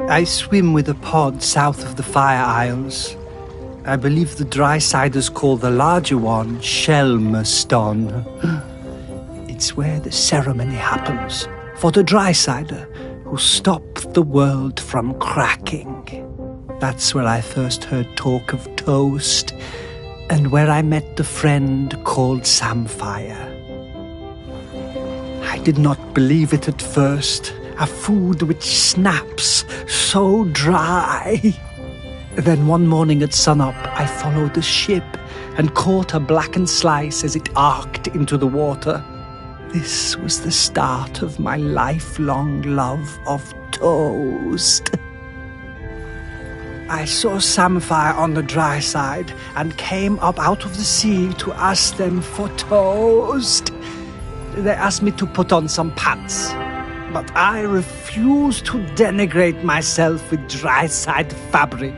I swim with a pod south of the Fire Isles. I believe the dry-siders call the larger one Shelmerston. It's where the ceremony happens for the dry-sider who stopped the world from cracking. That's where I first heard talk of toast and where I met the friend called Samphire. I did not believe it at first. A food which snaps so dry. Then one morning at sunup, I followed the ship and caught a blackened slice as it arced into the water. This was the start of my lifelong love of toast. I saw Samphire on the dry side and came up out of the sea to ask them for toast. They asked me to put on some pants. But I refuse to denigrate myself with dry-side fabric.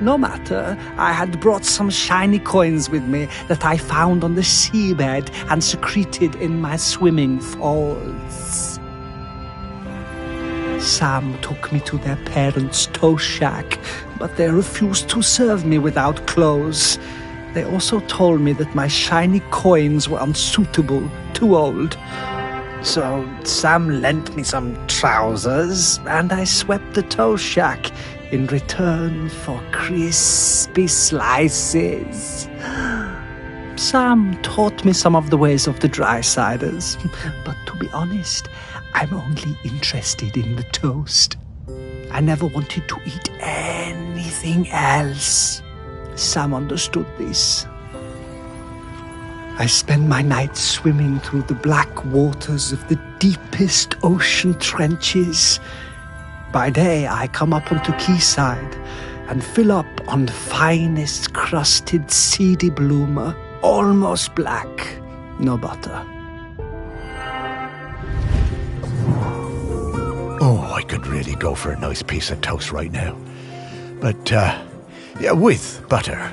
No matter, I had brought some shiny coins with me that I found on the seabed and secreted in my swimming falls. Sam took me to their parents' toast shack, but they refused to serve me without clothes. They also told me that my shiny coins were unsuitable, too old. So Sam lent me some trousers, and I swept the toast shack in return for crispy slices. Sam taught me some of the ways of the dry-siders, but to be honest, I'm only interested in the toast. I never wanted to eat anything else. Sam understood this. I spend my nights swimming through the black waters of the deepest ocean trenches. By day, I come up onto quayside and fill up on the finest crusted seedy bloomer, almost black, no butter. Oh, I could really go for a nice piece of toast right now. But, yeah, with butter.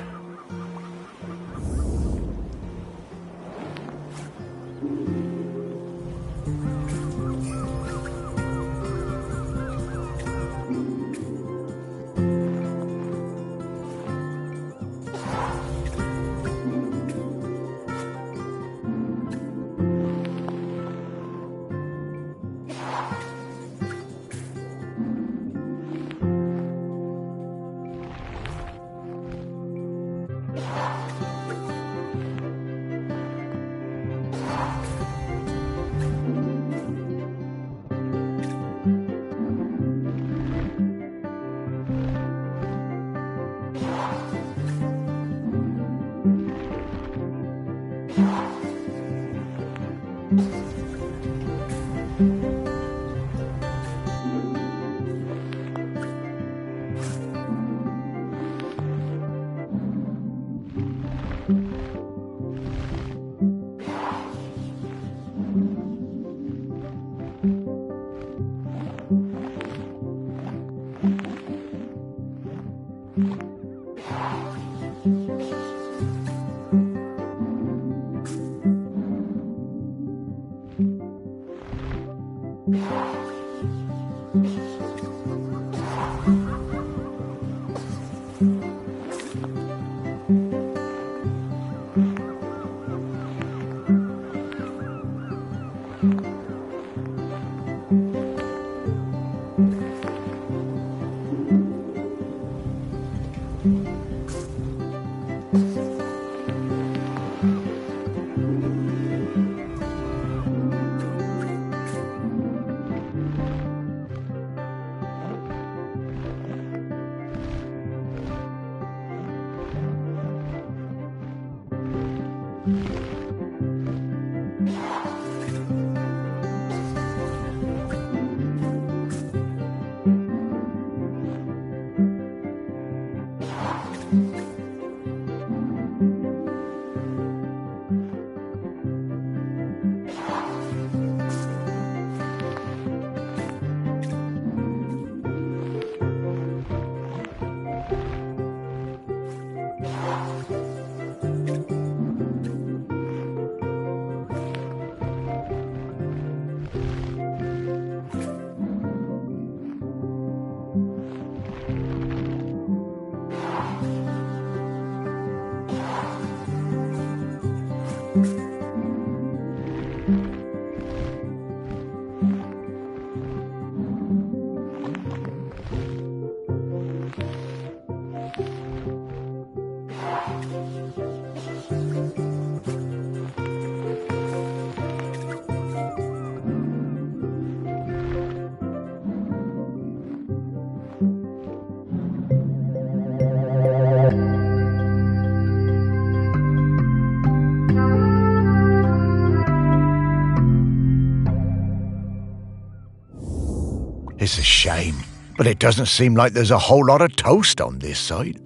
It's a shame, but it doesn't seem like there's a whole lot of toast on this side.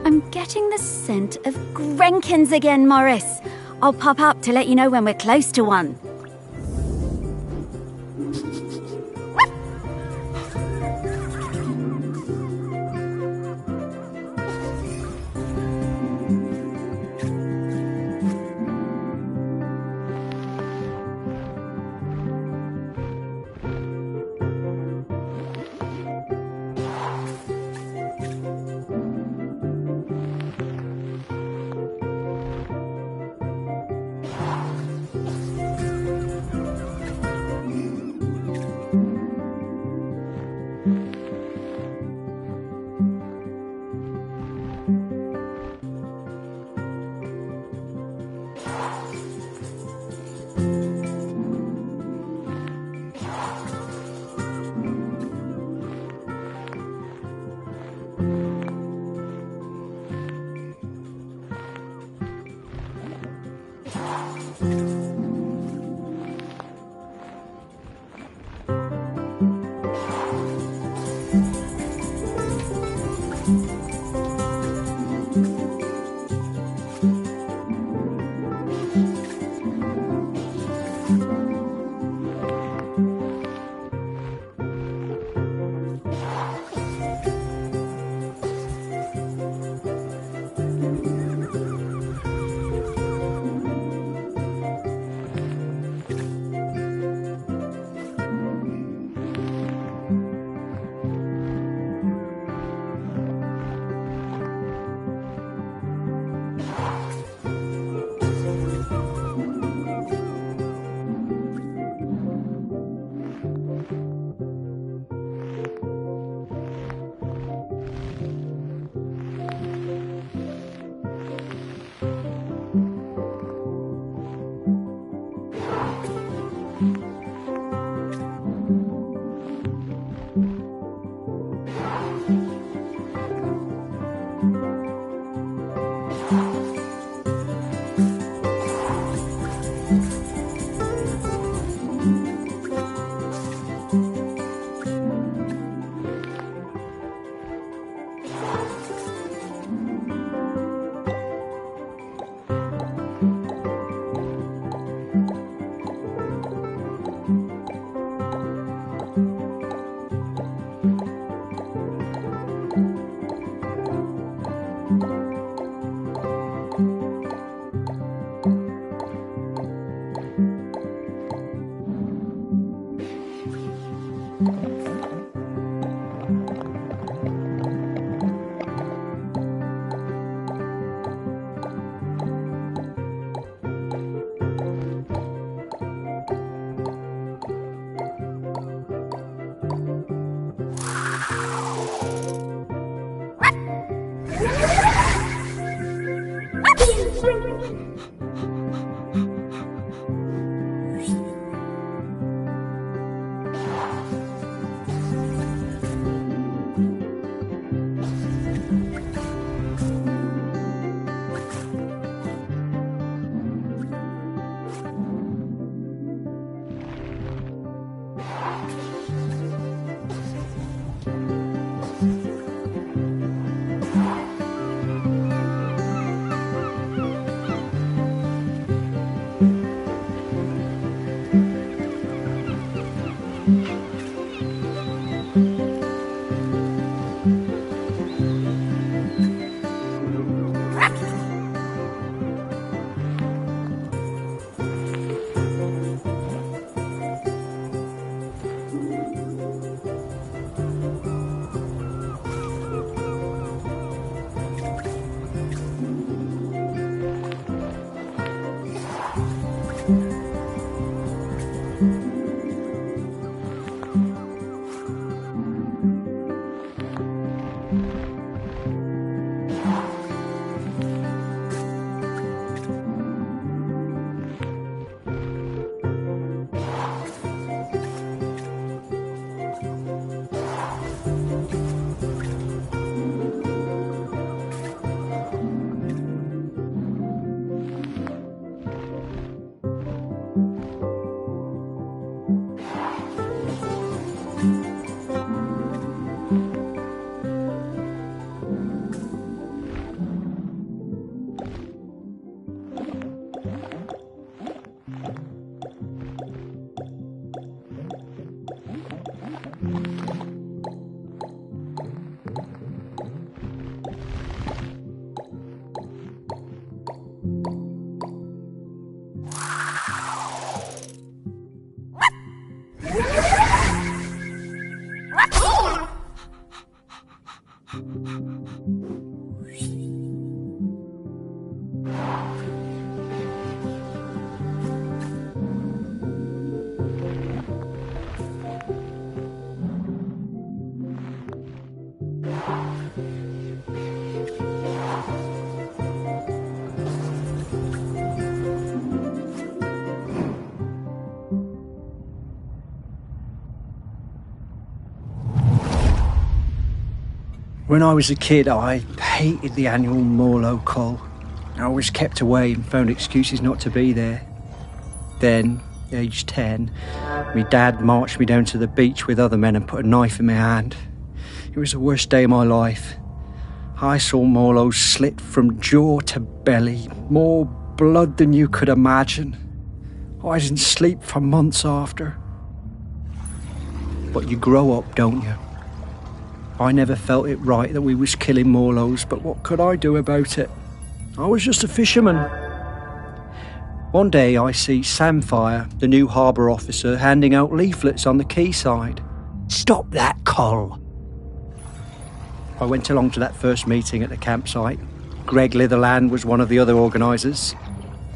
I'm getting the scent of Grenkins again, Morris. I'll pop up to let you know when we're close to one. When I was a kid, I hated the annual Morlow cull. I was kept away and found excuses not to be there. Then, aged 10, my dad marched me down to the beach with other men and put a knife in my hand. It was the worst day of my life. I saw Morlows slit from jaw to belly, more blood than you could imagine. I didn't sleep for months after. But you grow up, don't you? I never felt it right that we was killing Morlows, but what could I do about it? I was just a fisherman. One day I see Samfire, the new harbour officer, handing out leaflets on the quayside. Stop that cull! I went along to that first meeting at the campsite. Greg Litherland was one of the other organisers.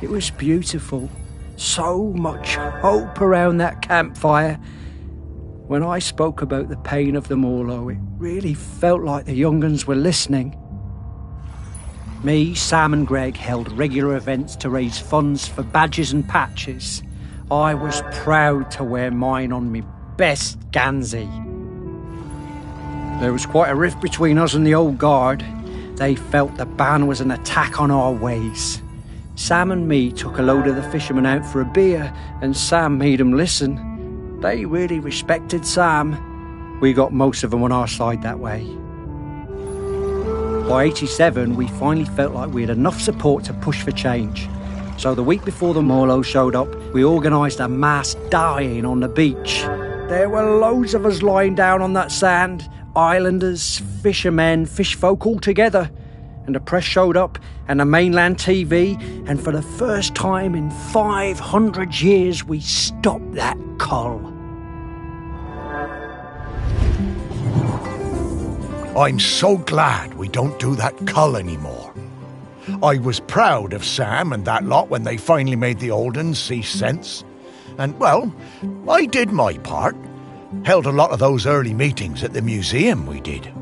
It was beautiful. So much hope around that campfire. When I spoke about the pain of the Morlow, it really felt like the young uns were listening. Me, Sam and Greg held regular events to raise funds for badges and patches. I was proud to wear mine on me best Gansey. There was quite a rift between us and the old guard. They felt the ban was an attack on our ways. Sam and me took a load of the fishermen out for a beer, and Sam made them listen. They really respected Sam. We got most of them on our side that way. By 87, we finally felt like we had enough support to push for change. So the week before the Morlow showed up, we organised a mass die-in on the beach. There were loads of us lying down on that sand. Islanders, fishermen, fishfolk all together. And the press showed up, and the mainland TV, and for the first time in 500 years, we stopped that cull. I'm so glad we don't do that cull anymore. I was proud of Sam and that lot when they finally made the old uns see sense. And, well, I did my part. Held a lot of those early meetings at the museum, we did.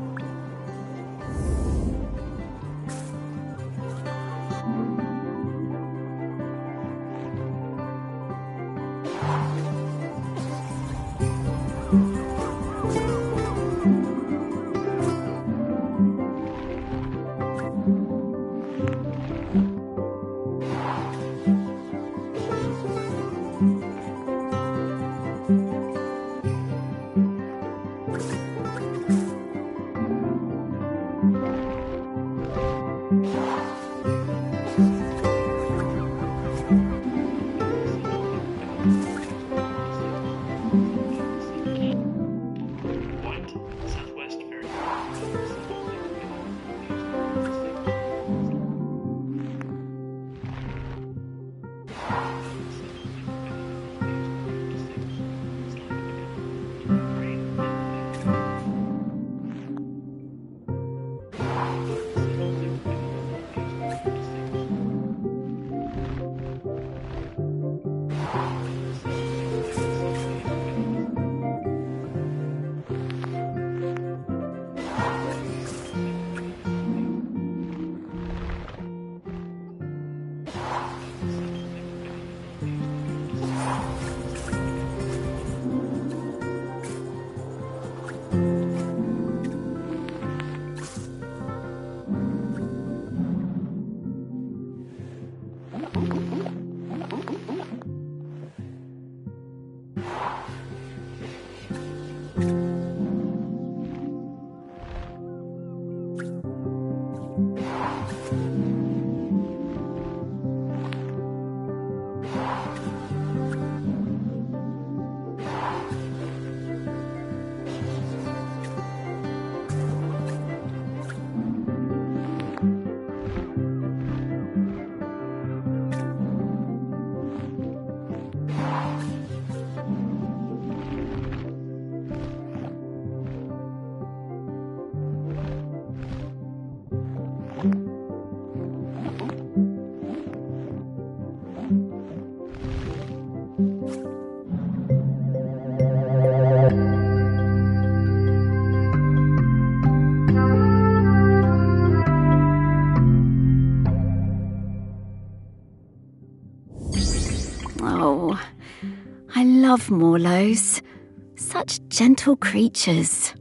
love Morlos. Such gentle creatures.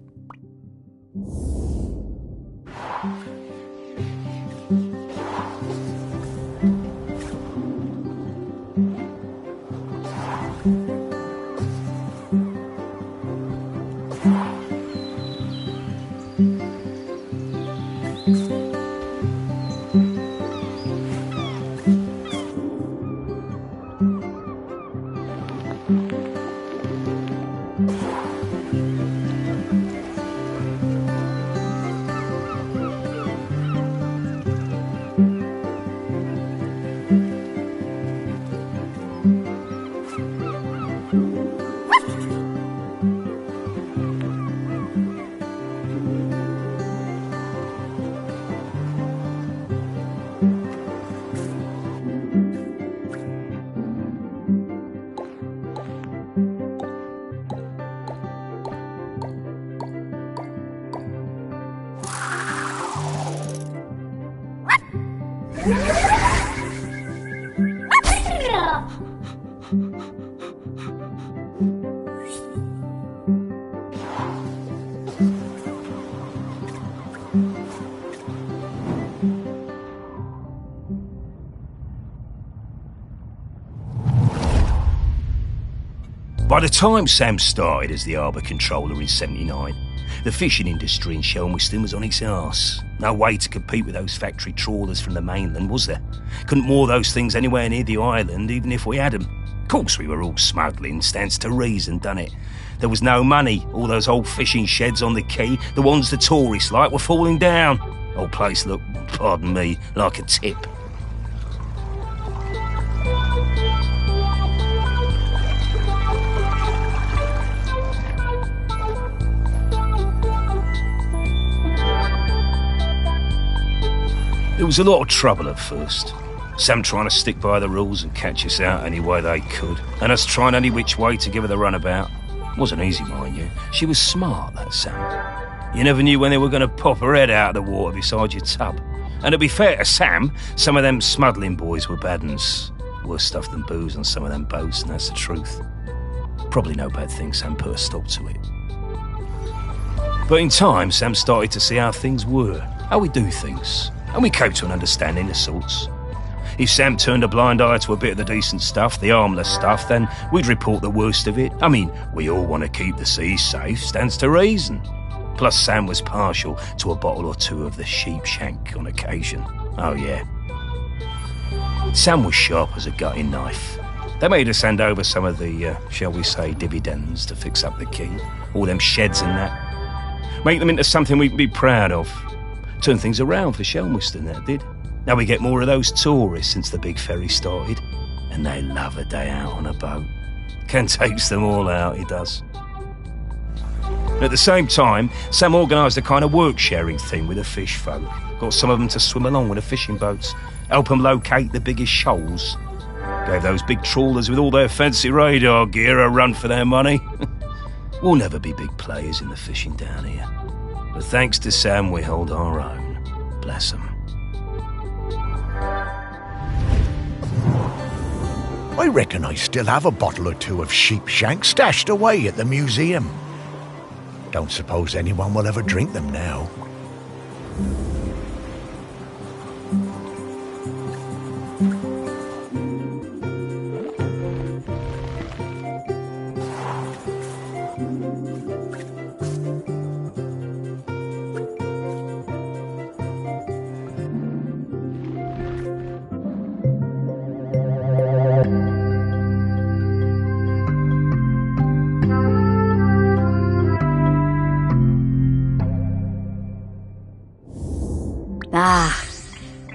By the time Sam started as the harbour controller in '79, the fishing industry in Shelmiston was on its arse. No way to compete with those factory trawlers from the mainland, was there? Couldn't moor those things anywhere near the island, even if we had them. Of course we were all smuggling, stands to reason, done it? There was no money. All those old fishing sheds on the quay, the ones the tourists like, were falling down. Old place looked, pardon me, like a tip. There was a lot of trouble at first. Sam trying to stick by the rules and catch us out any way they could, and us trying any which way to give her the runabout. Wasn't easy, mind you. She was smart, that Sam. You never knew when they were going to pop her head out of the water beside your tub. And to be fair to Sam, some of them smuggling boys were bad uns. Worse stuff than booze on some of them boats, and that's the truth. Probably no bad thing Sam put a stop to it. But in time, Sam started to see how things were, how we do things. And we came to an understanding of sorts. If Sam turned a blind eye to a bit of the decent stuff, the harmless stuff, then we'd report the worst of it. I mean, we all want to keep the seas safe, stands to reason. Plus Sam was partial to a bottle or two of the sheep shank on occasion. Oh yeah. Sam was sharp as a gutting knife. They made us hand over some of the, shall we say, dividends to fix up the quay. All them sheds and that. Make them into something we can be proud of. Turn things around for Shelmiston, that did. Now we get more of those tourists since the big ferry started, and they love a day out on a boat. Ken takes them all out, he does. At the same time, Sam organised a kind of work-sharing thing with the fish folk. Got some of them to swim along with the fishing boats, help them locate the biggest shoals. Gave those big trawlers with all their fancy radar gear a run for their money. We'll never be big players in the fishing down here. But thanks to Sam, we hold our own. Bless him. I reckon I still have a bottle or two of sheep shank stashed away at the museum. Don't suppose anyone will ever drink them now. Ah,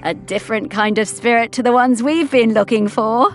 a different kind of spirit to the ones we've been looking for.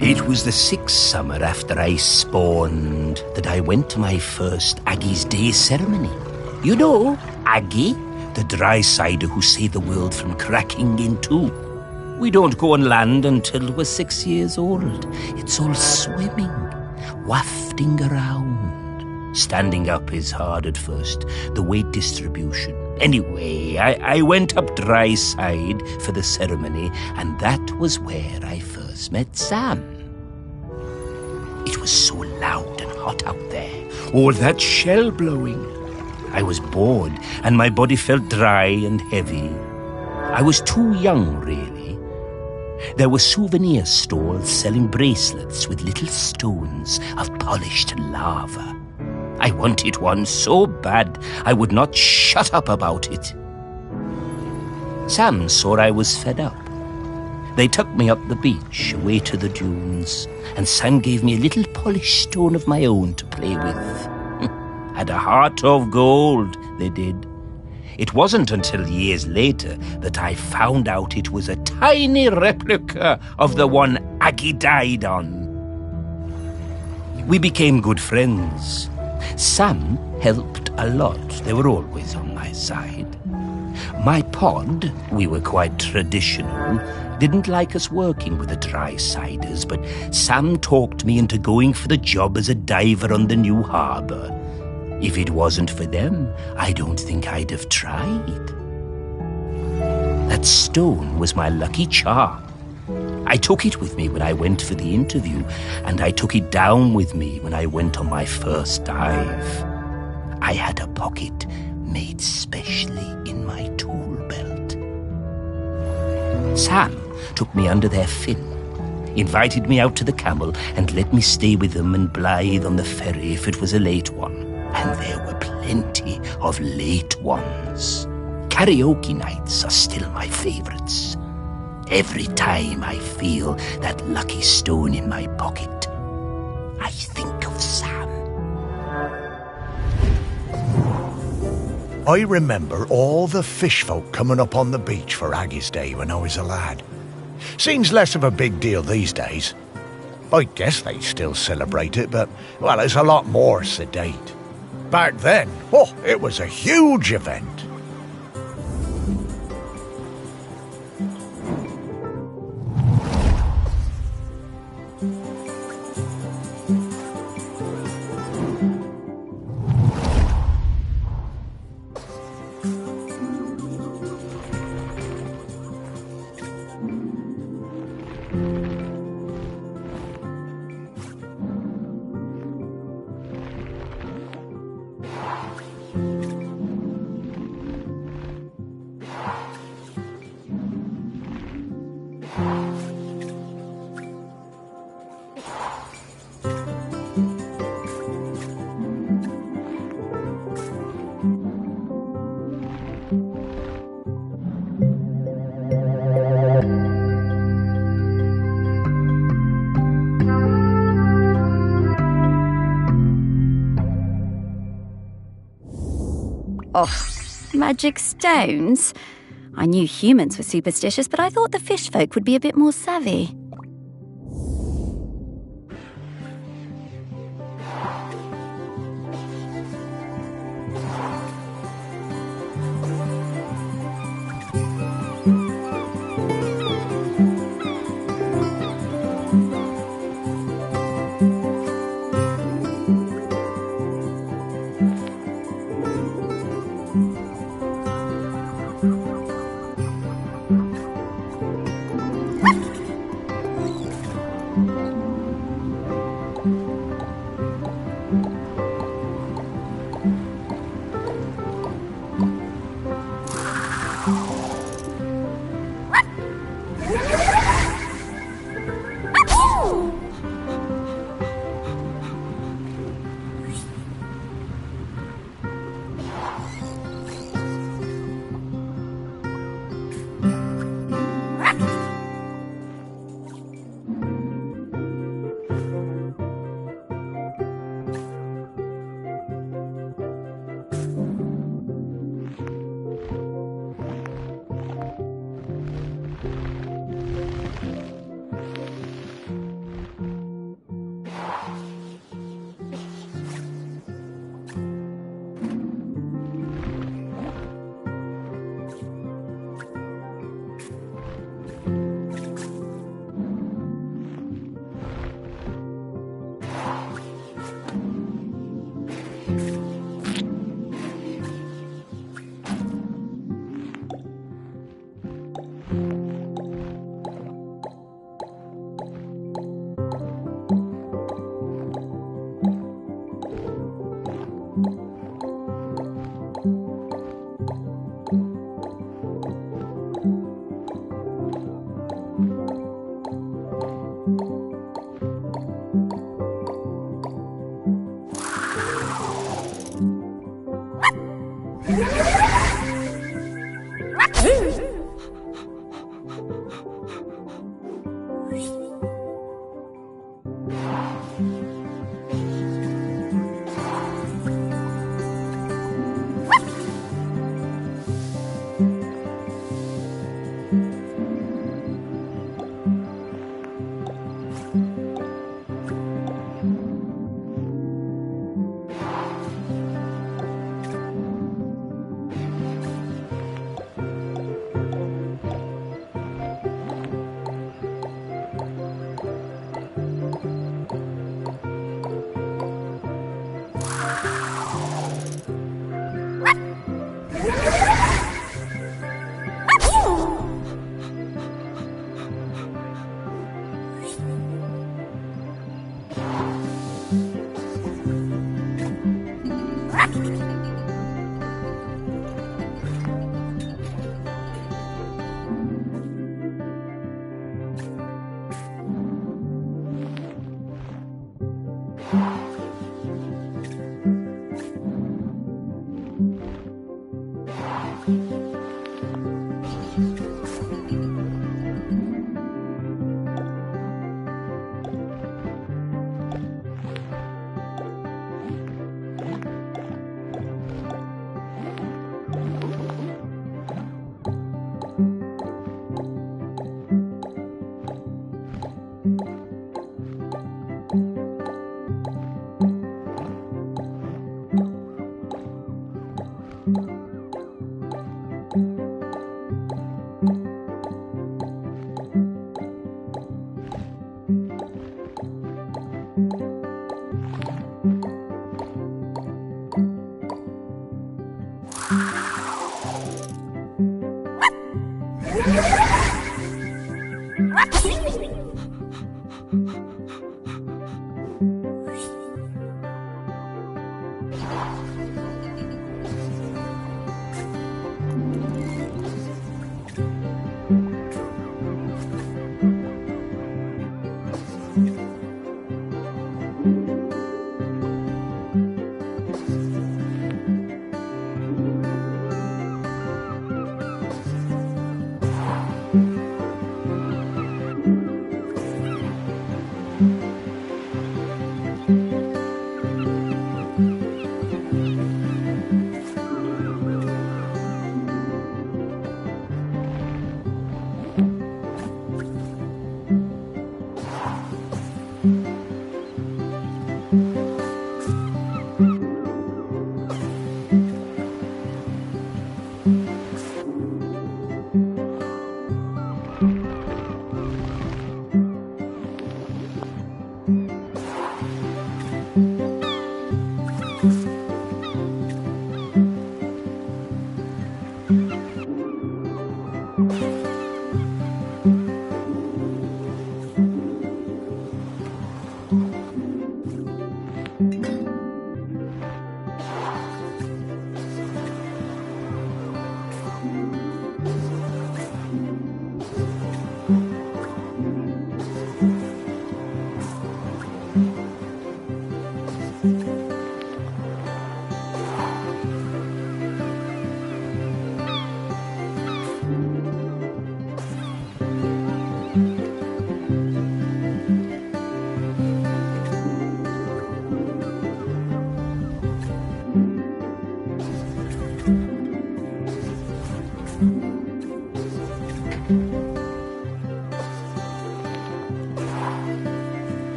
It was the 6th summer after I spawned that I went to my first Aggie's Day ceremony. You know, Aggie, the dry cider who saved the world from cracking in two. We don't go on land until we're 6 years old. It's all swimming, wafting around. Standing up is hard at first, the weight distribution. Anyway, I went up dry side for the ceremony, and that was where I first met Sam. It was so loud and hot out there, all that shell blowing. I was bored, and my body felt dry and heavy. I was too young, really. There were souvenir stalls selling bracelets with little stones of polished lava. I wanted one so bad I would not shut up about it. Sam saw I was fed up. They took me up the beach, away to the dunes, and Sam gave me a little polished stone of my own to play with. Had a heart of gold, they did. It wasn't until years later that I found out it was a tiny replica of the one Aggie died on. We became good friends. Sam helped a lot. They were always on my side. My pod, we were quite traditional, didn't like us working with the dry-siders, but Sam talked me into going for the job as a diver on the new harbour. If it wasn't for them, I don't think I'd have tried. That stone was my lucky charm. I took it with me when I went for the interview, and I took it down with me when I went on my first dive. I had a pocket made specially in my tool belt. Sam took me under their fin, invited me out to the Camel, and let me stay with them and Blythe on the ferry if it was a late one. And there were plenty of late ones. Karaoke nights are still my favourites. Every time I feel that lucky stone in my pocket, I think of Sam. I remember all the fish folk coming up on the beach for Aggie's Day when I was a lad. Seems less of a big deal these days. I guess they still celebrate it, but, well, it's a lot more sedate. Back then, it was a huge event. Oh, magic stones? I knew humans were superstitious, but I thought the fish folk would be a bit more savvy.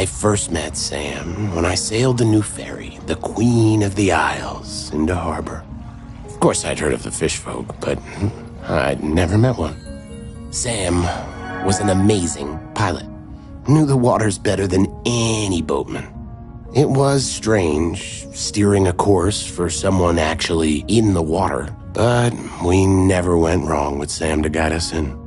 I first met Sam when I sailed the new ferry, the Queen of the Isles, into harbor. Of course, I'd heard of the fish folk, but I'd never met one. Sam was an amazing pilot, knew the waters better than any boatman. It was strange steering a course for someone actually in the water, but we never went wrong with Sam to guide us in.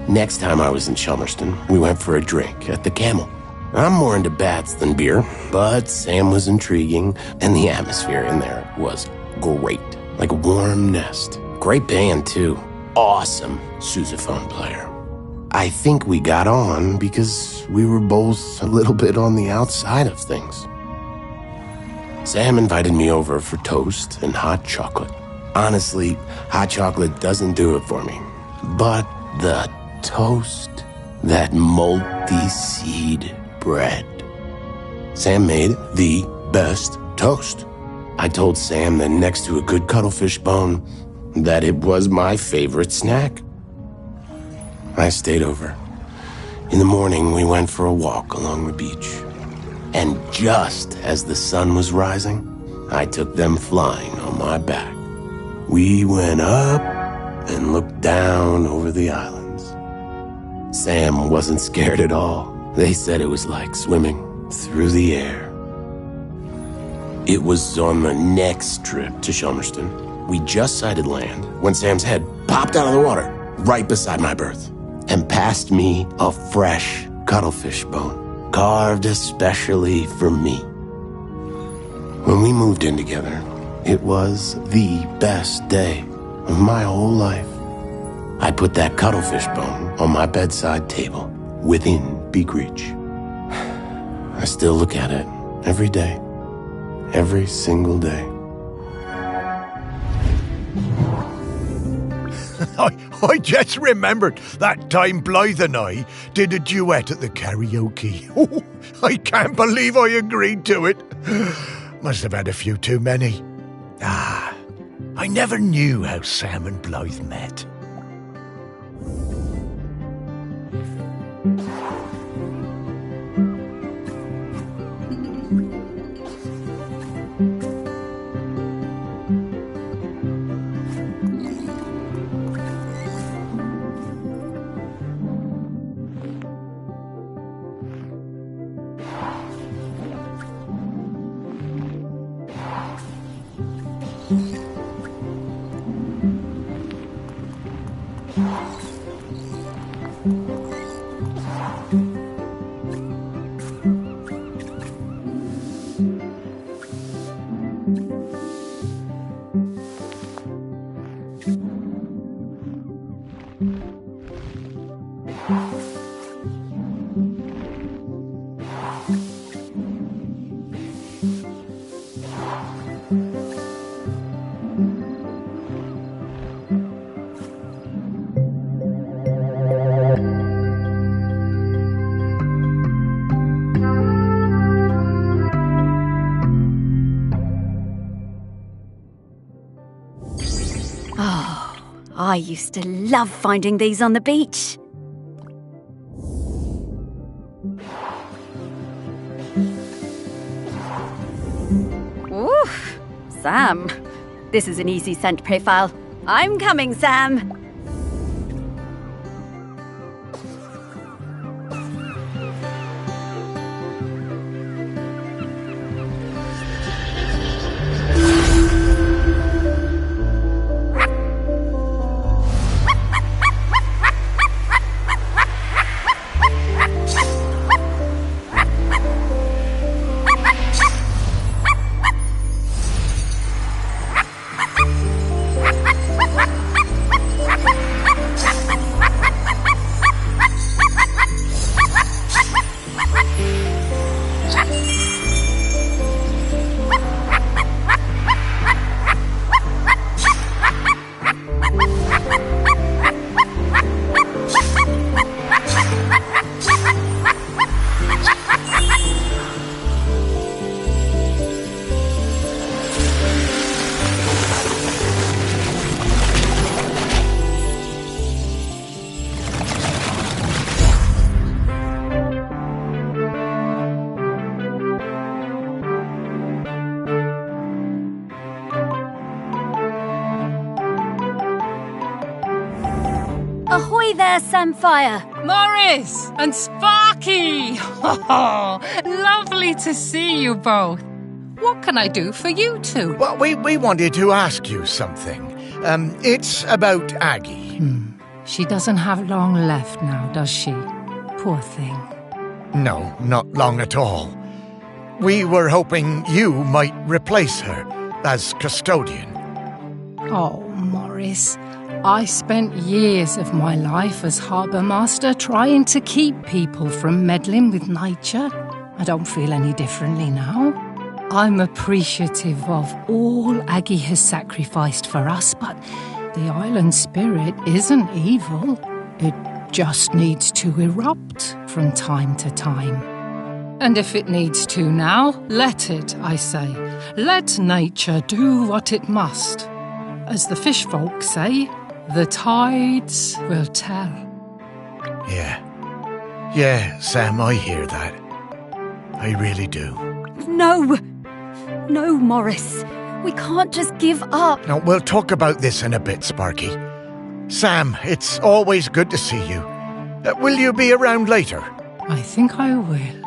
Next time I was in Chelmerston, we went for a drink at the Camel. I'm more into bats than beer, but Sam was intriguing, and the atmosphere in there was great, like a warm nest. Great band, too. Awesome sousaphone player. I think we got on because we were both a little bit on the outside of things. Sam invited me over for toast and hot chocolate. Honestly, hot chocolate doesn't do it for me. But the toast, that multi-seed bread. Sam made the best toast. I told Sam that next to a good cuttlefish bone, that it was my favorite snack. I stayed over. In the morning, we went for a walk along the beach. And just as the sun was rising, I took them flying on my back. We went up and looked down over the islands. Sam wasn't scared at all. They said it was like swimming through the air. It was on the next trip to Shummerston. We just sighted land when Sam's head popped out of the water right beside my berth and passed me a fresh cuttlefish bone, carved especially for me. When we moved in together, it was the best day of my whole life. I put that cuttlefish bone on my bedside table within beak reach. I still look at it every day, every single day. I just remembered that time Blythe and I did a duet at the karaoke. Oh, I can't believe I agreed to it. Must have had a few too many. I never knew how Sam and Blythe met. I used to love finding these on the beach. Oof, Sam. This is an easy scent profile. I'm coming, Sam. Ahoy there, Samfire! Morris and Sparky! Lovely to see you both. What can I do for you two? Well, we wanted to ask you something. It's about Aggie. She doesn't have long left now, does she? Poor thing. No, not long at all. We were hoping you might replace her. as custodian. Oh, Morris, I spent years of my life as harbour master trying to keep people from meddling with nature. I don't feel any differently now. I'm appreciative of all Aggie has sacrificed for us, but the island spirit isn't evil. It just needs to erupt from time to time. And if it needs to now, let it, I say. Let nature do what it must. As the fish folk say, the tides will tell. Yeah, Sam, I hear that. I really do. No, Morris. We can't just give up. Now, we'll talk about this in a bit, Sparky. Sam, it's always good to see you. Will you be around later? I think I will.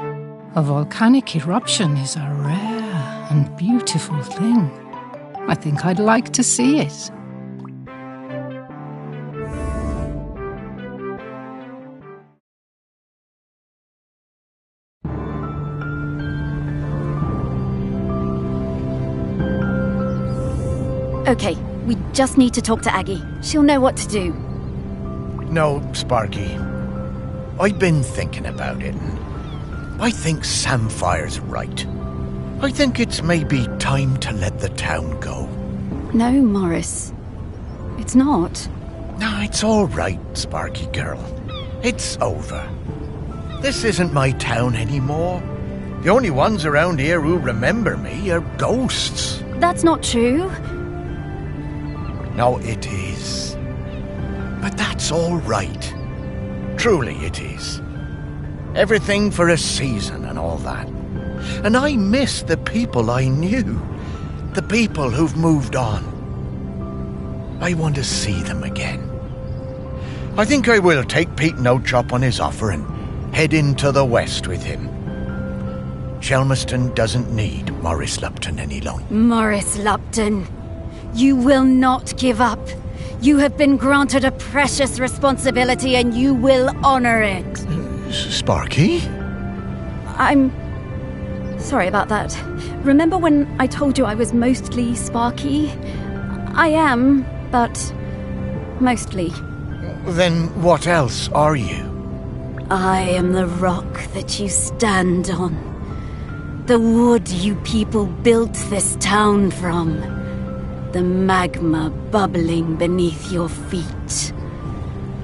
A volcanic eruption is a rare and beautiful thing. I think I'd like to see it. Okay, we just need to talk to Aggie. She'll know what to do. No, Sparky. I've been thinking about it, and I think Samfire's right. I think it's maybe time to let the town go. No, Morris. It's not. No, it's all right, Sparky girl. It's over. This isn't my town anymore. The only ones around here who remember me are ghosts. That's not true. No, it is. But that's all right. Truly it is. Everything for a season and all that. And I miss the people I knew. The people who've moved on. I want to see them again. I think I will take Pete Nochop on his offer and head into the west with him. Shelmiston doesn't need Morris Lupton any longer. Morris Lupton, you will not give up. You have been granted a precious responsibility and you will honor it. Sparky? I'm sorry about that. Remember when I told you I was mostly Sparky? I am, but mostly. Then what else are you? I am the rock that you stand on. The wood you people built this town from. The magma bubbling beneath your feet.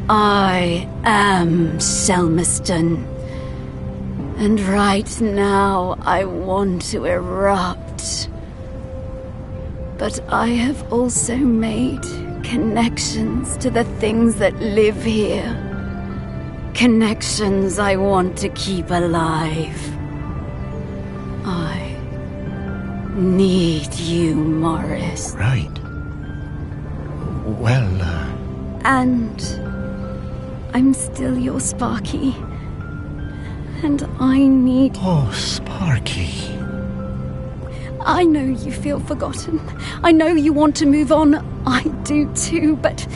I am Shelmiston. And right now I want to erupt. But I have also made connections to the things that live here. Connections I want to keep alive. I need you, Morris. Right. Well, And I'm still your Sparky. And I need... Oh, Sparky. I know you feel forgotten. I know you want to move on. I do too, but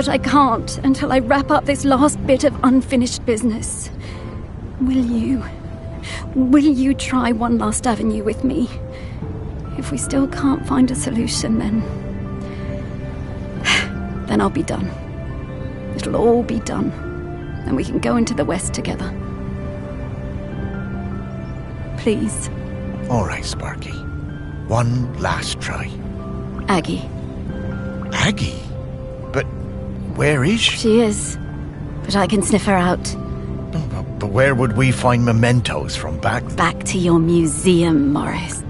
I can't until I wrap up this last bit of unfinished business. Will you try one last avenue with me? If we still can't find a solution, then I'll be done. It'll all be done. And we can go into the West together. Please. All right, Sparky. One last try. Aggie. Aggie? But where is she? She is. But I can sniff her out. But where would we find mementos from back then? Back to your museum, Morris.